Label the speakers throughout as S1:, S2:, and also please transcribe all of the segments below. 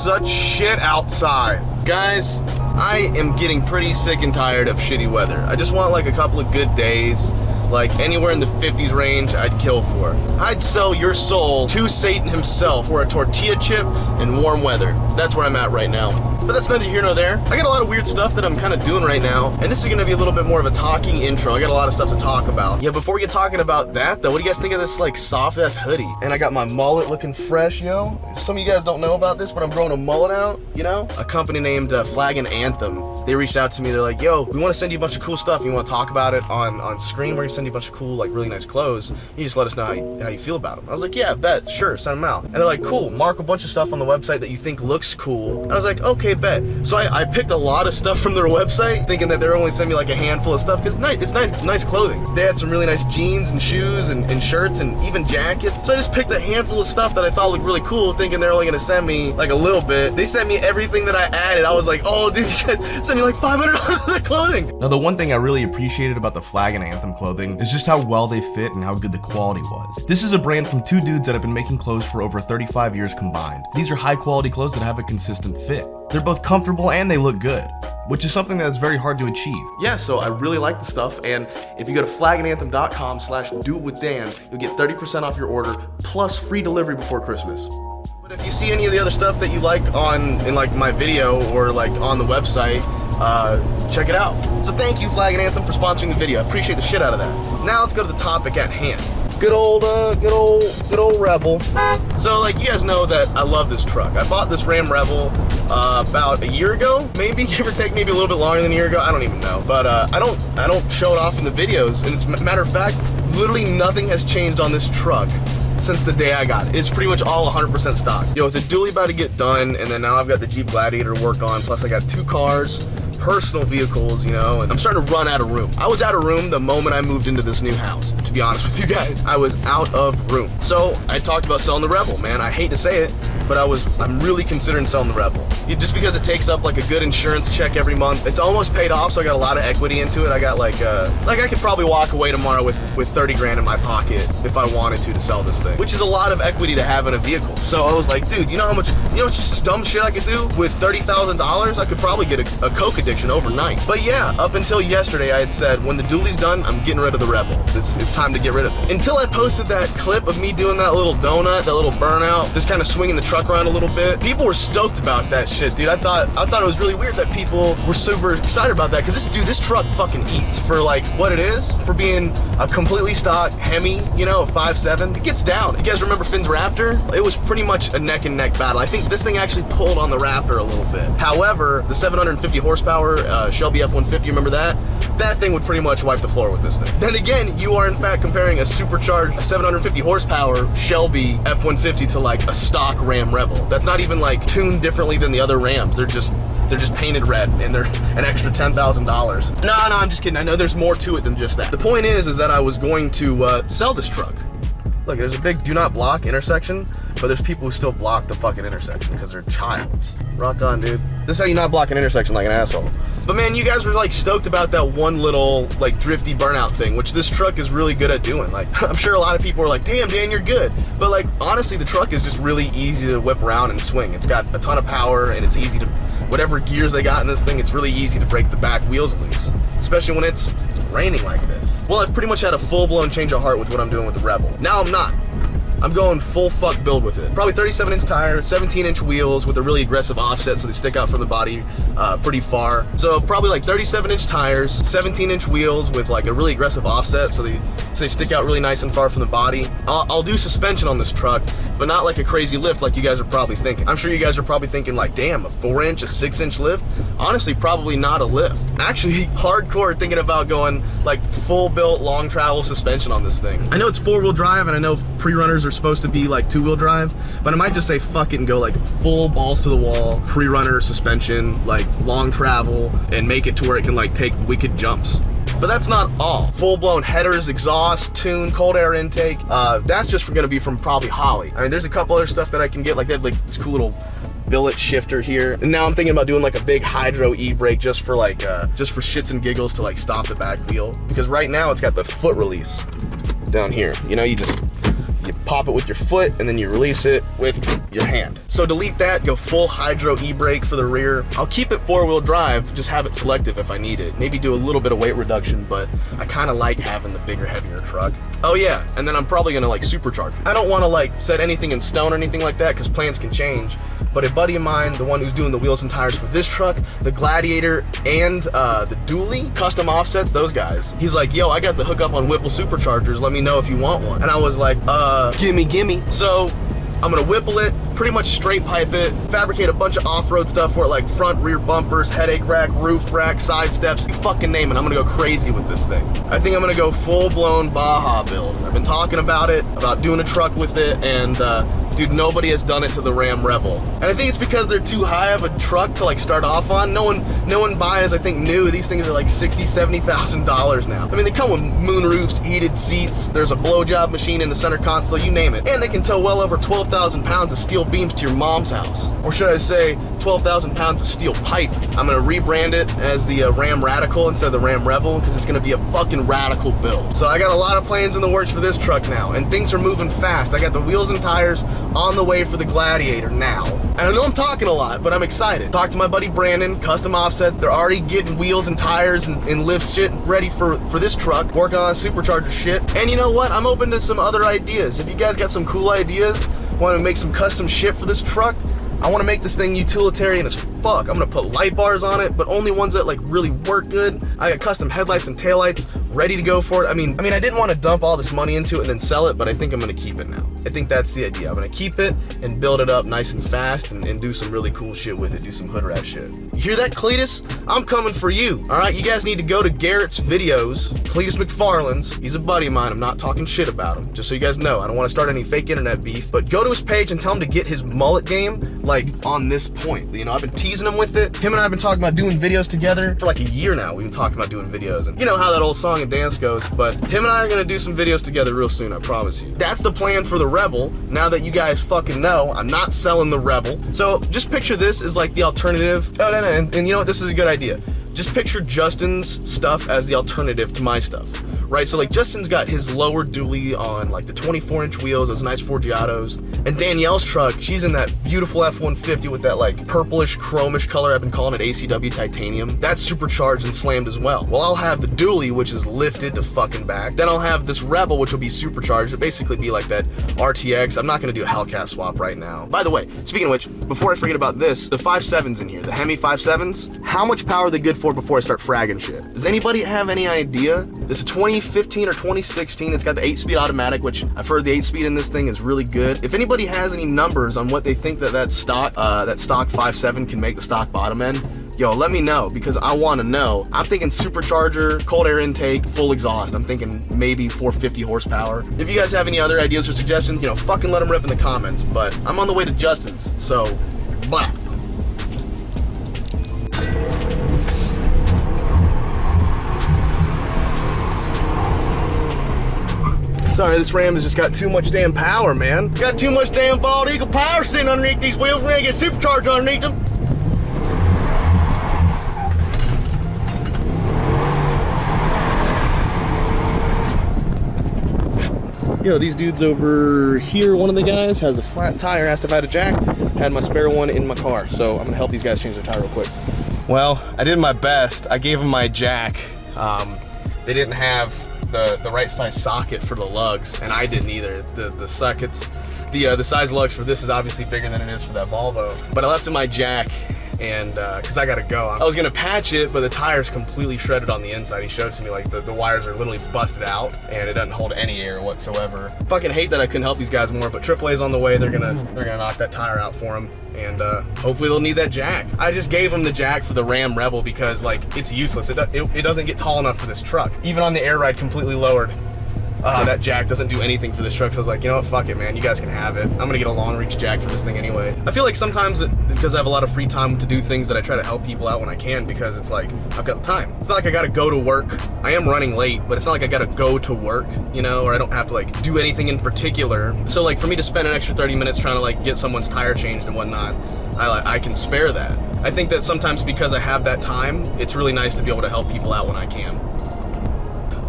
S1: such shit outside. Guys, I am getting pretty sick and tired of shitty weather. I just want like a couple of good days. Like anywhere in the 50s range, I'd kill for. I'd sell your soul to Satan himself for a tortilla chip and warm weather. That's where I'm at right now. But that's neither here nor there. I got a lot of weird stuff that I'm kind of doing right now, and this is gonna be a little bit more of a talking intro. I got a lot of stuff to talk about. Yeah, before we get talking about that though, what do you guys think of this like soft ass hoodie? And I got my mullet looking fresh, yo. Some of you guys don't know about this, but I'm growing a mullet out, you know? A company named Flag and Anthem. They reached out to me, they're like, yo, we wanna send you a bunch of cool stuff. You wanna talk about it on screen? We're gonna send you a bunch of cool, like really nice clothes. You just let us know how you feel about them. I was like, yeah, bet, sure, send them out. And they're like, cool, mark a bunch of stuff on the website that you think looks cool. And I was like, okay, bet. So I picked a lot of stuff from their website, thinking that they're only sending me like a handful of stuff, because it's nice clothing. They had some really nice jeans and shoes and shirts and even jackets. So I just picked a handful of stuff that I thought looked really cool, thinking they're only gonna send me like a little bit. They sent me everything that I added. I was like, oh dude, you guys sent me like $500 of the clothing.
S2: Now the one thing I really appreciated about the Flag and Anthem clothing is just how well they fit and how good the quality was. This is a brand from two dudes that have been making clothes for over 35 years combined. These are high quality clothes that have a consistent fit. They're both comfortable and they look good, which is something that's very hard to achieve. Yeah, so I really like the stuff, and if you go to flagandanthem.com/doitwithdan, you'll get 30% off your order plus free delivery before Christmas.
S1: But if you see any of the other stuff that you like in like my video or like on the website, check it out. So thank you, Flag and Anthem, for sponsoring the video. I appreciate the shit out of that. Now let's go to the topic at hand. Good old Rebel. So like you guys know that I love this truck. I bought this Ram Rebel about a year ago, maybe, give or take, maybe a little bit longer than a year ago. I don't even know. But I don't show it off in the videos. And it's matter of fact, literally nothing has changed on this truck since the day I got it. It's pretty much all 100% stock. Yo, with the dually about to get done, and then now I've got the Jeep Gladiator to work on, plus I got 2 cars, personal vehicles, you know, and I'm starting to run out of room. I was out of room the moment I moved into this new house, to be honest with you guys. I was out of room. So I talked about selling the Rebel, man. I hate to say it, but I'm really considering selling the Rebel. Just because it takes up like a good insurance check every month. It's almost paid off, so I got a lot of equity into it. I got like I could probably walk away tomorrow with 30 grand in my pocket if I wanted to sell this thing, which is a lot of equity to have in a vehicle. So I was like, dude, you know how much dumb shit I could do with $30,000? I could probably get a Coke addiction overnight. But yeah, up until yesterday, I had said, when the dually's done, I'm getting rid of the Rebel. It's time to get rid of it. Until I posted that clip of me doing that little donut, that little burnout, just kind of swinging the truck around a little bit. People were stoked about that shit, dude. I thought it was really weird that people were super excited about that, because this truck fucking eats for like what it is, for being a completely stock Hemi, you know, a 5.7. It gets down. You guys remember Finn's Raptor? It was pretty much a neck and neck battle. I think this thing actually pulled on the Raptor a little bit. However, the 750 horsepower Shelby F-150, remember that? That thing would pretty much wipe the floor with this thing. Then again, you are in fact comparing a supercharged 750 horsepower Shelby F-150 to like a stock Ram Rebel. That's not even like tuned differently than the other Rams. They're just painted red, and they're an extra $10,000. No, I'm just kidding. I know there's more to it than just that. The point is that I was going to sell this truck. Look, there's a big do not block intersection, but there's people who still block the fucking intersection because they're childs. Rock on, dude. This is how you not block an intersection like an asshole. But man, you guys were like stoked about that one little like drifty burnout thing, which this truck is really good at doing. Like, I'm sure a lot of people are like, damn, Dan, you're good. But like, honestly, the truck is just really easy to whip around and swing. It's got a ton of power, and it's easy to, whatever gears they got in this thing, it's really easy to break the back wheels loose, especially when it's raining like this. Well, I've pretty much had a full-blown change of heart with what I'm doing with the Rebel. Now I'm not. I'm going full fuck build with it. Probably 37-inch tires, 17-inch wheels with a really aggressive offset so they stick out from the body pretty far. So probably like 37-inch tires, 17-inch wheels with like a really aggressive offset so they stick out really nice and far from the body. I'll do suspension on this truck, but not like a crazy lift like you guys are probably thinking. I'm sure you guys are probably thinking like, damn, a 4-inch, a 6-inch lift? Honestly, probably not a lift. Actually, hardcore thinking about going like full built long travel suspension on this thing. I know it's 4-wheel drive, and I know Prerunners are supposed to be like 2-wheel drive, but I might just say fuck it and go like full balls to the wall, Prerunner suspension, like long travel, and make it to where it can like take wicked jumps. But that's not all. Full-blown headers, exhaust, tune, cold air intake. That's just gonna be from probably Holley. I mean, there's a couple other stuff that I can get. Like they have like this cool little billet shifter here. And now I'm thinking about doing like a big hydro e-brake just for like, just for shits and giggles to like stop the back wheel. Because right now it's got the foot release down here. You know, you pop it with your foot and then you release it with your hand. So delete that, go full hydro e-brake for the rear. I'll keep it 4-wheel drive, just have it selective if I need it. Maybe do a little bit of weight reduction, but I kind of like having the bigger, heavier truck. Oh yeah, and then I'm probably gonna like supercharge it. I don't wanna like set anything in stone or anything like that because plans can change. But a buddy of mine, the one who's doing the wheels and tires for this truck, the Gladiator, and the Dually, custom offsets, those guys. He's like, yo, I got the hookup on Whipple superchargers. Let me know if you want one. And I was like, gimme. So I'm gonna Whipple it, pretty much straight pipe it, fabricate a bunch of off-road stuff for it, like front, rear bumpers, headache rack, roof rack, side steps, you fucking name it. I'm gonna go crazy with this thing. I think I'm gonna go full-blown Baja build. I've been talking about it, about doing a truck with it, and dude, nobody has done it to the Ram Rebel. And I think it's because they're too high of a truck to like start off on. No one buys, I think, new. These things are like $60,000, $70,000 now. I mean, they come with moon roofs, heated seats, there's a blowjob machine in the center console, you name it. And they can tow well over 12,000 pounds of steel beams to your mom's house. Or should I say 12,000 pounds of steel pipe. I'm gonna rebrand it as the Ram Radical instead of the Ram Rebel because it's gonna be a fucking radical build. So I got a lot of plans in the works for this truck now, and things are moving fast. I got the wheels and tires on the way for the Gladiator now. And I know I'm talking a lot, but I'm excited. Talked to my buddy Brandon, Custom Offsets. They're already getting wheels and tires and lift shit ready for this truck, working on supercharger shit. And you know what? I'm open to some other ideas. If you guys got some cool ideas, want to make some custom shit for this truck, I want to make this thing utilitarian as fuck. I'm gonna put light bars on it, but only ones that like really work good. I got custom headlights and taillights ready to go for it. I mean, I didn't want to dump all this money into it and then sell it, but I think I'm gonna keep it now. I think that's the idea. I'm gonna keep it and build it up nice and fast and do some really cool shit with it, do some hood rat shit. You hear that, Cletus? I'm coming for you. All right, you guys need to go to Garrett's videos, Cletus McFarland's. He's a buddy of mine. I'm not talking shit about him, just so you guys know. I don't want to start any fake internet beef, but go to his page and tell him to get his mullet game like on this point. You know, I've been teasing him with it. Him and I have been talking about doing videos together for like a year now. We've been talking about doing videos, and you know how that old song and dance goes, but him and I are gonna do some videos together real soon, I promise you. That's the plan for the Rebel. Now that you guys fucking know, I'm not selling the Rebel. So just picture this as like the alternative. Oh, no, and you know what, this is a good idea. Just picture Justin's stuff as the alternative to my stuff, right? So like Justin's got his lower dually on like the 24-inch wheels, those nice Forgiatos. And Danielle's truck, she's in that beautiful F-150 with that like purplish, chromish color. I've been calling it ACW titanium. That's supercharged and slammed as well. Well, I'll have the dually, which is lifted to fucking back. Then I'll have this Rebel, which will be supercharged. It'll basically be like that RTX. I'm not gonna do a Hellcat swap right now. By the way, speaking of which, before I forget about this, the 5.7s in here, the Hemi 5.7s, how much power are they good for before I start fragging shit? Does anybody have any idea? This is 2015 or 2016. It's got the 8-speed automatic, which I've heard the 8-speed in this thing is really good. If anybody has any numbers on what they think that stock 5.7 can make the stock bottom end, yo, let me know, because I want to know. I'm thinking supercharger, cold air intake, full exhaust. I'm thinking maybe 450 horsepower. If you guys have any other ideas or suggestions, you know, fucking let them rip in the comments. But I'm on the way to Justin's, so blah. Sorry, this Ram has just got too much damn power, man. Got too much damn bald eagle power sitting underneath these wheels. We're gonna get supercharged underneath them. You know, these dudes over here, one of the guys has a flat tire, asked if I had a jack, had my spare one in my car. So I'm gonna help these guys change their tire real quick. Well, I did my best. I gave them my jack. They didn't have the right size socket for the lugs, and I didn't either. The sockets, the size lugs for this is obviously bigger than it is for that Volvo. But I left in my jack, and because I gotta go. I was gonna patch it, but the tire's completely shredded on the inside. He showed it to me, like the wires are literally busted out, and it doesn't hold any air whatsoever. Fucking hate that I couldn't help these guys more, but AAA's on the way. They're gonna knock that tire out for them, and hopefully they'll need that jack. I just gave them the jack for the Ram Rebel because like it's useless. It doesn't get tall enough for this truck. Even on the air ride completely lowered, that jack doesn't do anything for this truck. So I was like, you know what, fuck it, man, you guys can have it. I'm gonna get a long reach jack for this thing anyway. I feel like sometimes because I have a lot of free time to do things that I try to help people out when I can, because it's like I've got the time. It's not like I gotta go to work. I am running late, but it's not like I gotta go to work, you know, or I don't have to like do anything in particular. So like for me to spend an extra 30 minutes trying to like get someone's tire changed and whatnot, I can spare that. I think that sometimes because I have that time, it's really nice to be able to help people out when I can.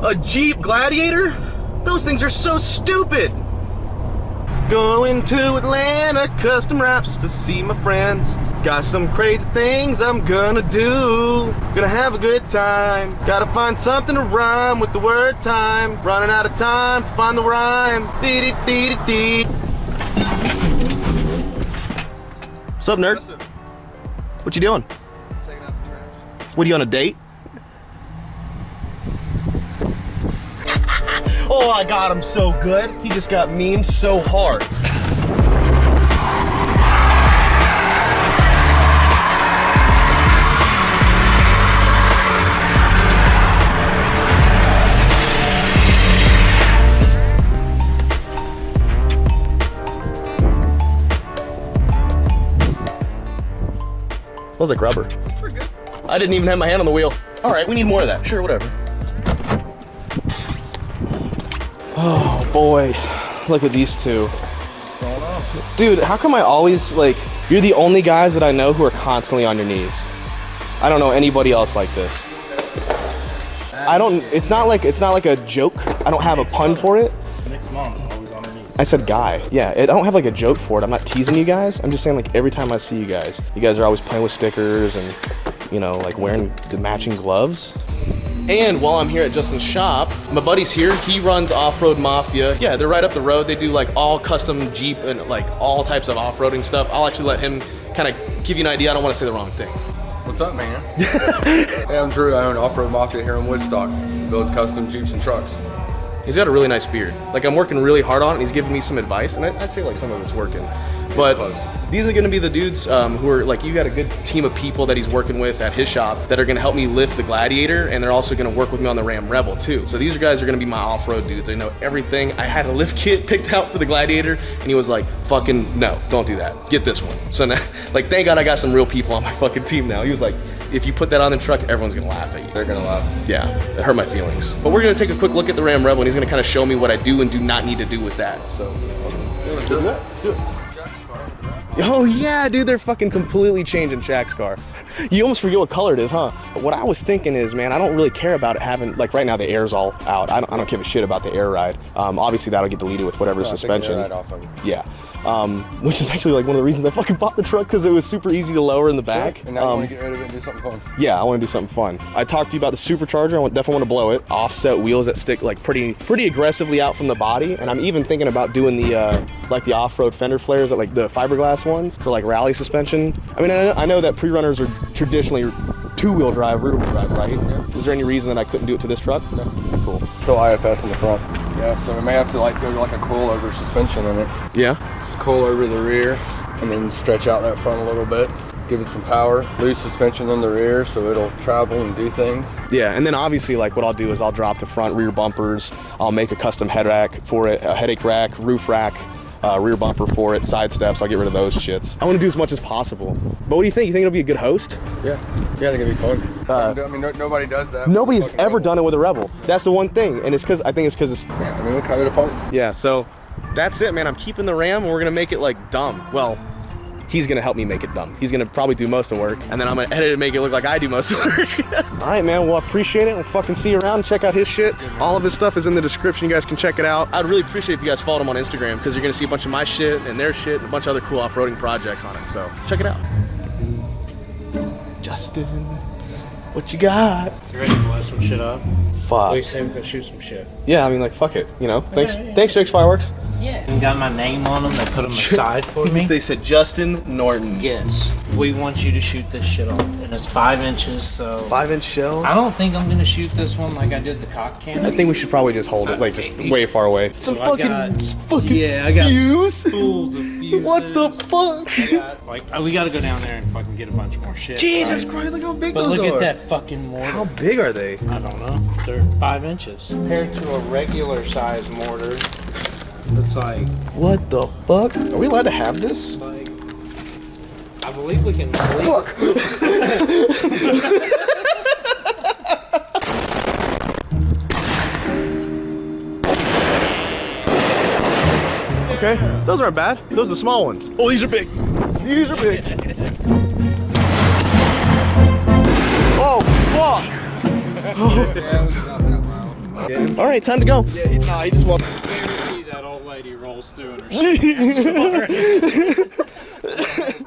S1: A Jeep Gladiator? Those things are so stupid. Going to Atlanta, custom wraps to see my friends. Got some crazy things I'm gonna do. Gonna have a good time. Gotta find something to rhyme with the word time. Running out of time to find the rhyme. Dee dee dee dee dee. What's up, nerd? What you doing?
S3: Taking out the trash.
S1: What, are you on a date? Oh, I got him so good. He just got memed so hard. Smells like rubber.
S3: Pretty good.
S1: I didn't even have my hand on the wheel. All right, we need more of that. Sure, whatever. Oh boy, look at these two.
S3: What's going on?
S1: Dude, how come I always, like, you're the only guys that I know who are constantly on your knees. I don't know anybody else like this. It's not like a joke. I don't have a pun for it.
S4: Nick's mom's always on her knees.
S1: I said guy. Yeah, I don't have like a joke for it. I'm not teasing you guys. I'm just saying, like, every time I see you guys are always playing with stickers and, you know, like wearing the matching gloves. And while I'm here at Justin's shop, my buddy's here. He runs Off-Road Mafia. Yeah, they're right up the road. They do like all custom Jeep and like all types of off-roading stuff. I'll actually let him kind of give you an idea. I don't want to say the wrong thing.
S3: What's up, man? Hey, I'm Drew. I own Off-Road Mafia here in Woodstock. Build custom Jeeps and trucks.
S1: He's got a really nice beard. Like, I'm working really hard on it, and he's giving me some advice, and I'd say like some of it's working. But
S3: Close.
S1: these are gonna be the dudes who are like, you got a good team of people that he's working with at his shop that are gonna help me lift the Gladiator, and they're also gonna work with me on the Ram Rebel too. So these guys are gonna be my off-road dudes. They know everything. I had a lift kit picked out for the Gladiator, and he was like, fucking no, don't do that. Get this one. So now, like, thank God I got some real people on my fucking team now. He was like, if you put that on the truck, everyone's gonna laugh at you.
S3: They're gonna laugh.
S1: Yeah, it hurt my feelings. But we're gonna take a quick look at the Ram Rebel, and he's gonna kind of show me what I do and do not need to do with that. So,
S3: Let's do it.
S1: let's do it. Oh yeah, dude, they're fucking completely changing Shaq's car. You almost forget what color it is, huh? What I was thinking is, man, I don't really care about it having, like, right now the air's all out. I don't give a shit about the air ride. Obviously that'll get deleted with whatever suspension.
S3: Right off of it.
S1: Yeah. Which is actually like one of the reasons I fucking bought the truck, because it was super easy to lower in the back.
S3: And now you want to get rid of it and do something fun.
S1: Yeah, I want to do something fun. I talked to you about the supercharger. I definitely want to blow it. Offset wheels that stick like pretty aggressively out from the body, and I'm even thinking about doing the like the off-road fender flares, that like the fiberglass ones for like rally suspension. I mean, I know that Prerunners are traditionally two-wheel drive, rear-wheel drive, right?
S3: Yeah.
S1: Is there any reason that I couldn't do it to this truck?
S3: No.
S1: Cool.
S3: Still IFS in the front. Yeah, so we may have to like go to like a coilover suspension in it.
S1: Yeah.
S3: Just coil over the rear and then stretch out that front a little bit. Give it some power. Loose suspension in the rear so it'll travel and do things.
S1: Yeah, and then obviously, like, what I'll do is I'll drop the front rear bumpers. I'll make a custom head rack for it, a headache rack, roof rack, rear bumper for it, side steps. I'll get rid of those shits. I want to do as much as possible. But what do you think? You think it'll be a good host?
S3: Yeah, I think it'd be fun. I mean, nobody does that.
S1: Nobody's ever done it with a Rebel. That's the one thing, and I think it's because it's.
S3: Yeah, I mean, we cut it apart.
S1: Yeah, so that's it, man. I'm keeping the Ram, and we're gonna make it like dumb. Well, he's gonna help me make it dumb. He's gonna probably do most of the work, and then I'm gonna edit it and make it look like I do most of the work. All right, man. Well, I appreciate it. We'll fucking see you around. Check out his shit. All of his stuff is in the description. You guys can check it out. I'd really appreciate if you guys followed him on Instagram, because you're gonna see a bunch of my shit and their shit and a bunch of other cool off-roading projects on it. So check it out. Justin, what you got?
S4: You ready to blow some shit up?
S1: Fuck.
S4: We say we can shoot some shit.
S1: Yeah, I mean, like, fuck it. You know. Thanks, Jake's Fireworks.
S4: Yeah. And got my name on them. They put them aside for me.
S1: They said Justin Norton.
S4: Yes. We want you to shoot this shit off. And it's 5 inches, so...
S1: 5-inch shell.
S4: I don't think I'm gonna shoot this one like I did the cock cannon.
S1: I think we should probably just hold it, like, just way far away. Some
S4: So I got-
S1: fucking
S4: I got
S1: fuse.
S4: spools of fuses.
S1: What the fuck?
S4: We gotta go down there and fucking get a bunch more shit.
S1: Jesus Christ, look how big
S4: But
S1: those
S4: look
S1: are.
S4: at that fucking mortar.
S1: How big are they?
S4: I don't know. They're 5 inches. Compared to a regular size mortar, it's like,
S1: What the fuck? Are we allowed to have this?
S4: I believe we can.
S1: Fuck. Okay, those aren't bad. Those are the small ones. Oh, these are big. These are big. Oh, fuck. All right, time to go. Yeah, he just walked.
S4: That old lady. lady rolls through in her shitty ass car.